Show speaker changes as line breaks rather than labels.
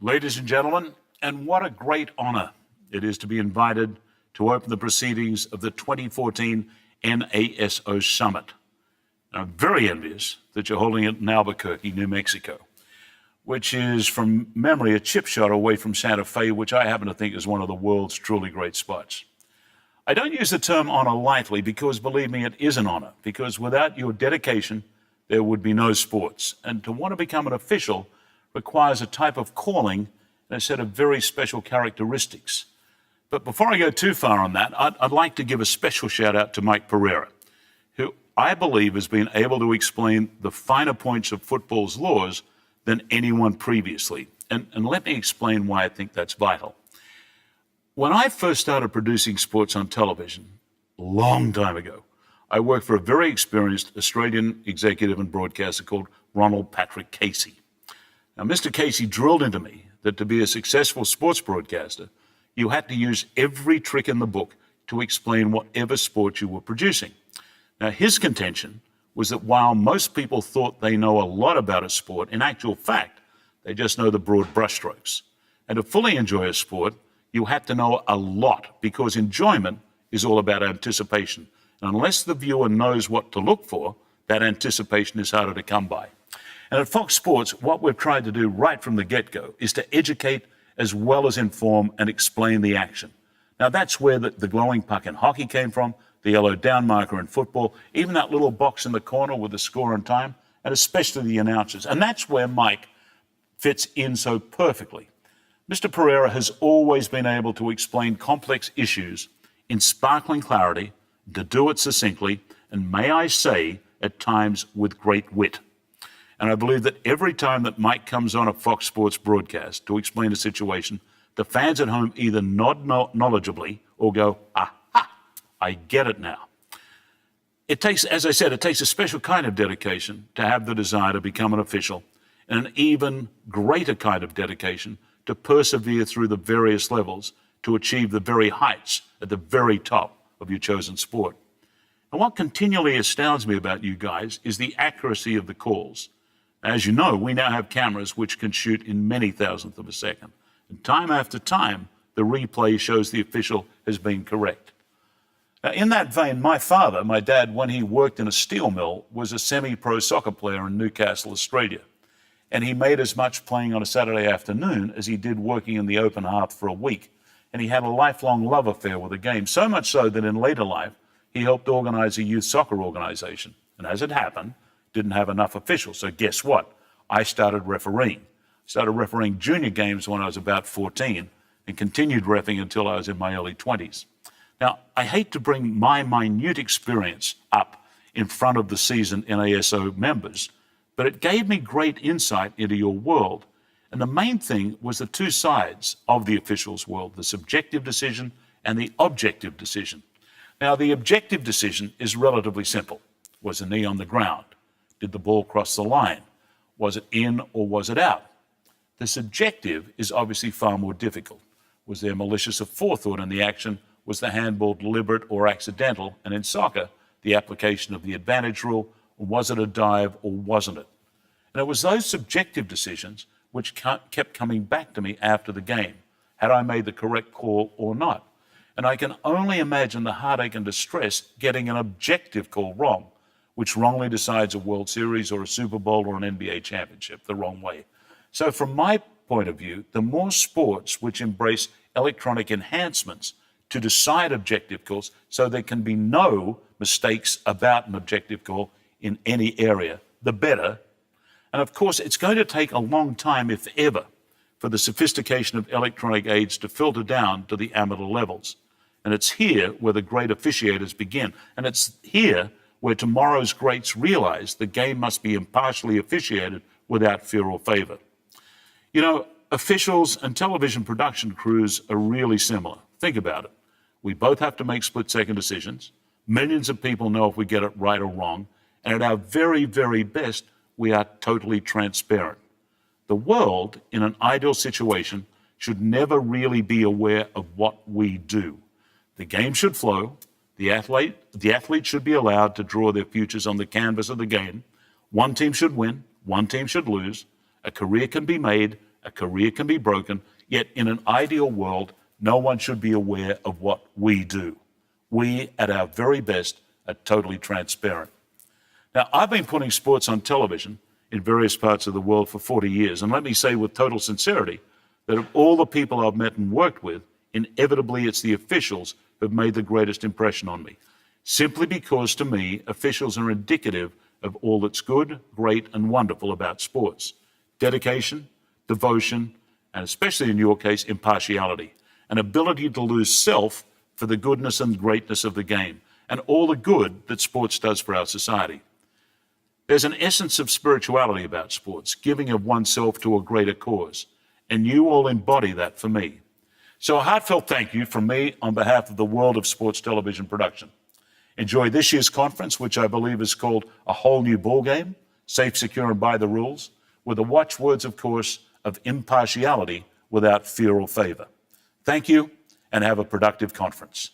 Ladies and gentlemen, and what a great honor it is to be invited to open the proceedings of the 2014 NASO Summit. I'm very envious that you're holding it in Albuquerque, New Mexico, which is, from memory, a chip shot away from Santa Fe, which I happen to think is one of the world's truly great spots. I don't use the term honor lightly because, believe me, it is an honor, because without your dedication, there would be no sports. And to want to become an official requires a type of calling and a set of very special characteristics. But before I go too far on that, I'd like to give a special shout out to Mike Pereira, who I believe has been able to explain the finer points of football's laws than anyone previously. And let me explain why I think that's vital. When I first started producing sports on television, a long time ago, I worked for a very experienced Australian executive and broadcaster called Ronald Patrick Casey. Now, Mr. Casey drilled into me that to be a successful sports broadcaster, you had to use every trick in the book to explain whatever sport you were producing. Now, his contention was that while most people thought they know a lot about a sport, in actual fact, they just know the broad brushstrokes. And to fully enjoy a sport, you had to know a lot, because enjoyment is all about anticipation. And unless the viewer knows what to look for, that anticipation is harder to come by. And at Fox Sports, what we've tried to do right from the get-go is to educate as well as inform and explain the action. Now, that's where the glowing puck in hockey came from, the yellow down marker in football, even that little box in the corner with the score and time, and especially the announcers. And that's where Mike fits in so perfectly. Mr. Pereira has always been able to explain complex issues in sparkling clarity, to do it succinctly, and may I say, at times with great wit. And I believe that every time that Mike comes on a Fox Sports broadcast to explain a situation, the fans at home either nod knowledgeably or go, aha, I get it now. It takes, as I said, it takes a special kind of dedication to have the desire to become an official, and an even greater kind of dedication to persevere through the various levels to achieve the very heights at the very top of your chosen sport. And what continually astounds me about you guys is the accuracy of the calls. As you know, we now have cameras which can shoot in many thousandths of a second. And time after time, the replay shows the official has been correct. Now, in that vein, my father, my dad, when he worked in a steel mill, was a semi-pro soccer player in Newcastle, Australia. And he made as much playing on a Saturday afternoon as he did working in the open hearth for a week. And he had a lifelong love affair with the game, so much so that in later life, he helped organize a youth soccer organization. And as it happened, didn't have enough officials. So guess what? I started refereeing. Started refereeing junior games when I was about 14 and continued reffing until I was in my early 20s. Now, I hate to bring my minute experience up in front of the seasoned NASO members, but it gave me great insight into your world. And the main thing was the two sides of the officials' world, the subjective decision and the objective decision. Now, the objective decision is relatively simple. Was the knee on the ground? Did the ball cross the line? Was it in or was it out? The subjective is obviously far more difficult. Was there malicious aforethought in the action? Was the handball deliberate or accidental? And in soccer, the application of the advantage rule, was it a dive or wasn't it? And it was those subjective decisions which kept coming back to me after the game. Had I made the correct call or not? And I can only imagine the heartache and distress getting an objective call wrong, which wrongly decides a World Series or a Super Bowl or an NBA championship the wrong way. So from my point of view, the more sports which embrace electronic enhancements to decide objective calls so there can be no mistakes about an objective call in any area, the better. And of course, it's going to take a long time, if ever, for the sophistication of electronic aids to filter down to the amateur levels. And it's here where the great officiators begin. And it's here where tomorrow's greats realize the game must be impartially officiated without fear or favor. You know, officials and television production crews are really similar. Think about it. We both have to make split-second decisions. Millions of people know if we get it right or wrong. And at our very, very best, we are totally transparent. The world, in an ideal situation, should never really be aware of what we do. The game should flow. The athlete should be allowed to draw their futures on the canvas of the game. One team should win. One team should lose. A career can be made a career can be broken, yet in an ideal world, no one should be aware of what we do. We, at our very best, are totally transparent. Now, I've been putting sports on television in various parts of the world for 40 years, and let me say with total sincerity that of all the people I've met and worked with, inevitably it's the officials who have made the greatest impression on me. Simply because, to me, officials are indicative of all that's good, great, and wonderful about sports. Dedication, devotion, and especially in your case, impartiality. An ability to lose self for the goodness and greatness of the game, and all the good that sports does for our society. There's an essence of spirituality about sports, giving of oneself to a greater cause, and you all embody that for me. So a heartfelt thank you from me on behalf of the world of sports television production. Enjoy this year's conference, which I believe is called A Whole New Ballgame, Safe, Secure, and By the Rules, with the watchwords, of course, of impartiality without fear or favor. Thank you, and have a productive conference.